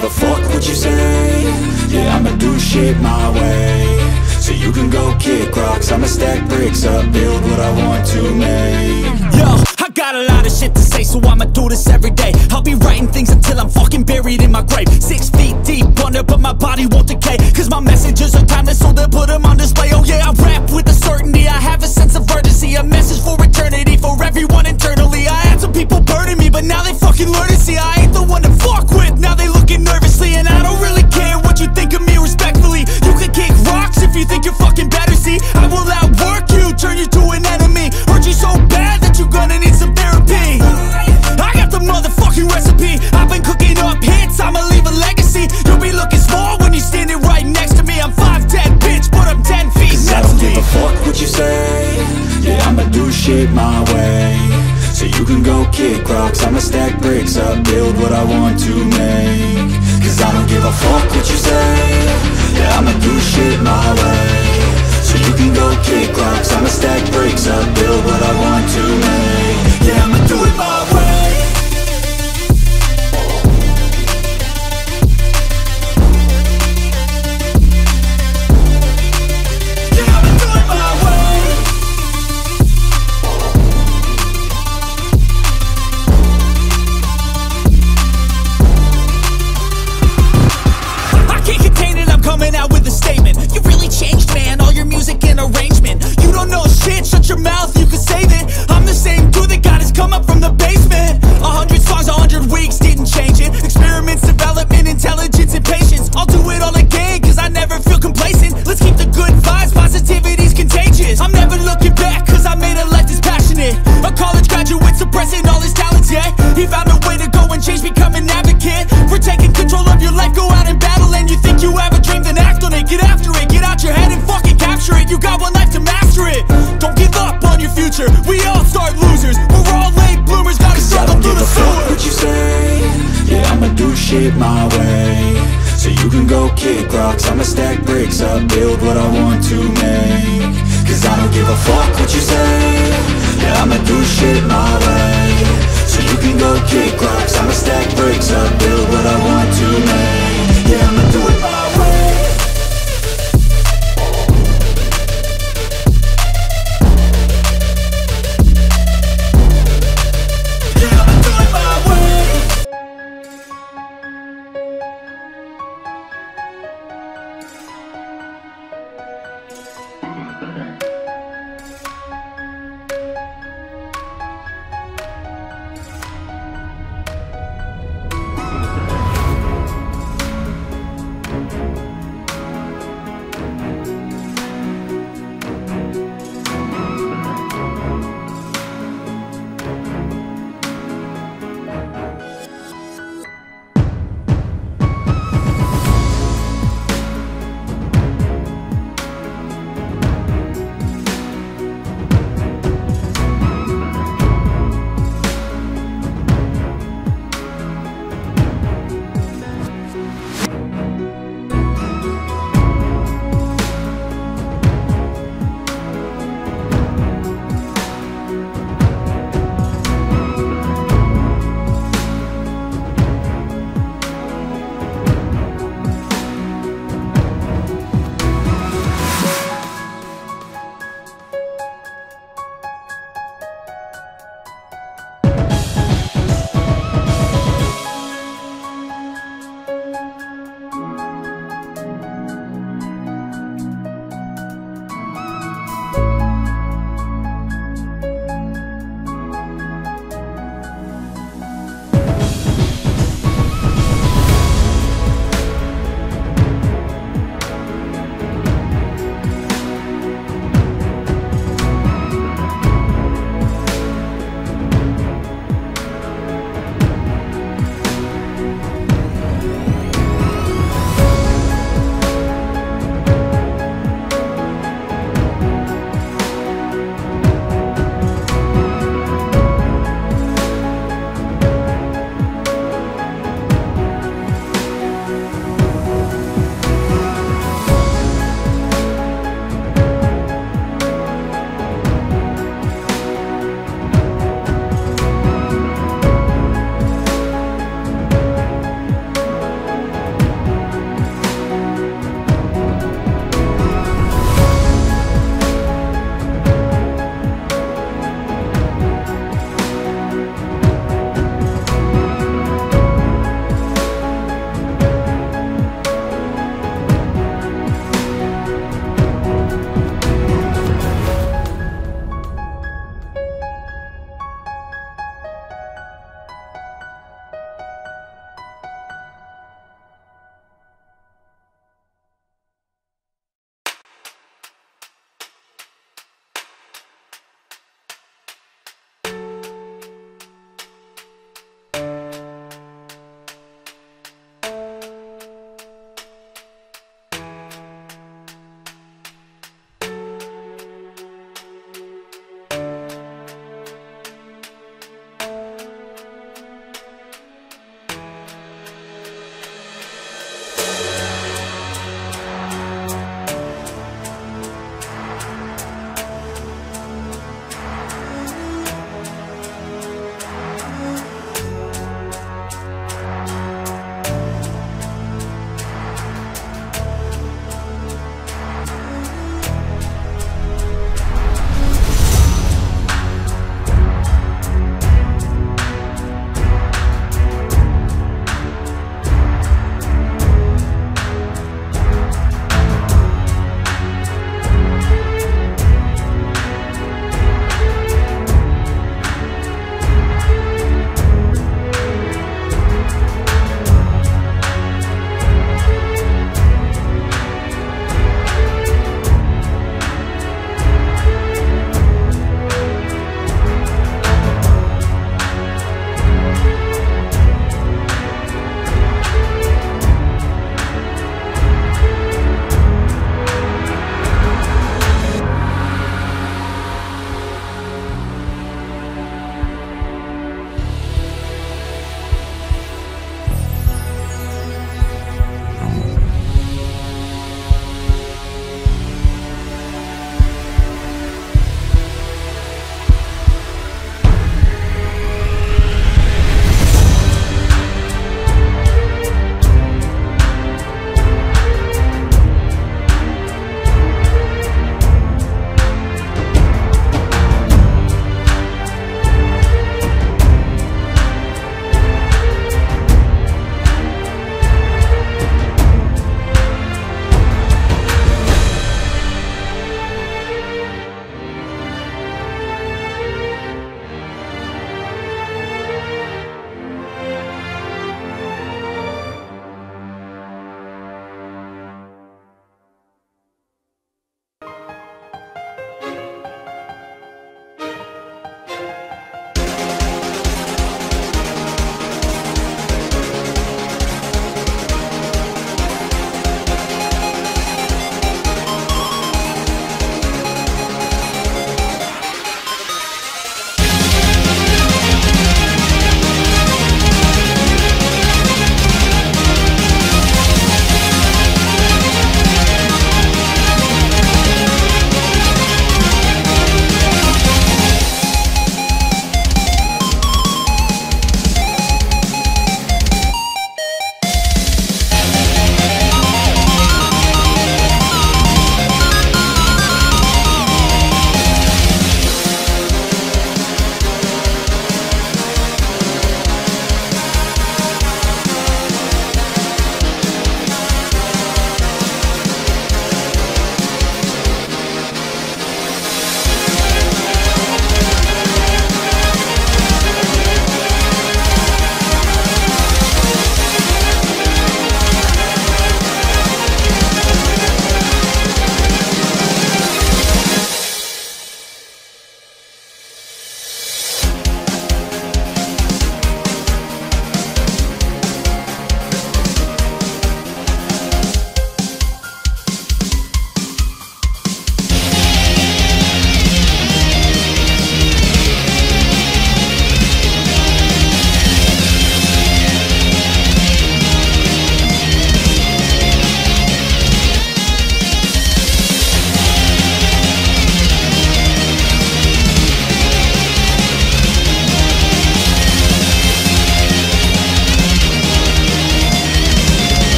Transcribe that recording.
give a fuck what you say. Yeah, I'ma do shit my way. So you can go kick rocks, I'ma stack bricks up, build what I want to make. Yo, I got a lot of shit to say, so I'ma do this every day. I'll be writing things until I'm fucking buried in my grave. 6 feet deep under, but my body won't decay. Cause my messages are timeless, so they'll put them on display. Oh yeah, I rap with a certainty, I have a sense of urgency. A message for eternity, for everyone internally. I had some people burning me, but now they fucking learn to see I ain't the one to fuck with, now they looking nervously. And I don't really care what you think of me, respectfully. You can kick rocks if you think you're fucking better, see. I will outwork you, turn you to an enemy. Hurt you so bad that you're gonna need some therapy. I got the motherfucking recipe, I've been cooking up hits, I'ma leave a legacy. You'll be looking small when you're standing right next to me. I'm 5'10", bitch, but I'm 10 feet. Cause I don't give a fuck what you say. Yeah, I'ma do shit my way. So you can go kick rocks, I'ma stack bricks up, build what I want to make. Cause I don't give a fuck what you say. Yeah, I'ma do shit my way. So you can go kick rocks, I'ma stack bricks up, build what I want to make. Yeah, I'ma do it my way. Coming out with a statement. You really changed, man, all your music and arrangement. You don't know shit, shut your mouth, you can save it. I'm the same dude that got his come up from the basement. 100 songs, 100 weeks, didn't change it. Experiments, development, intelligence, and patience. I'll do it all again, cause I never feel complacent. Let's keep the good vibes, positivity's contagious. I'm never looking back, cause I made a life that's passionate. A college graduate suppressing all his talents, yeah. He found a way to go and change, become an advocate for taking control of your life, go out and battle. And you think you have a dream, then act on it, get after it, get out your head and fucking capture it. You got one life to master it. Don't give up on your future, we all start losers. We're all late bloomers, gotta struggle through the sewer. Fuck what you say. Yeah, I'ma do shit my way. So you can go kick rocks, I'ma stack bricks up, build what I want to make. Cause I don't give a fuck what you say. Yeah, I'ma do shit my way. So you can go kick rocks, I'ma stack bricks up, build what I want to make. Yeah, I'ma do it my way.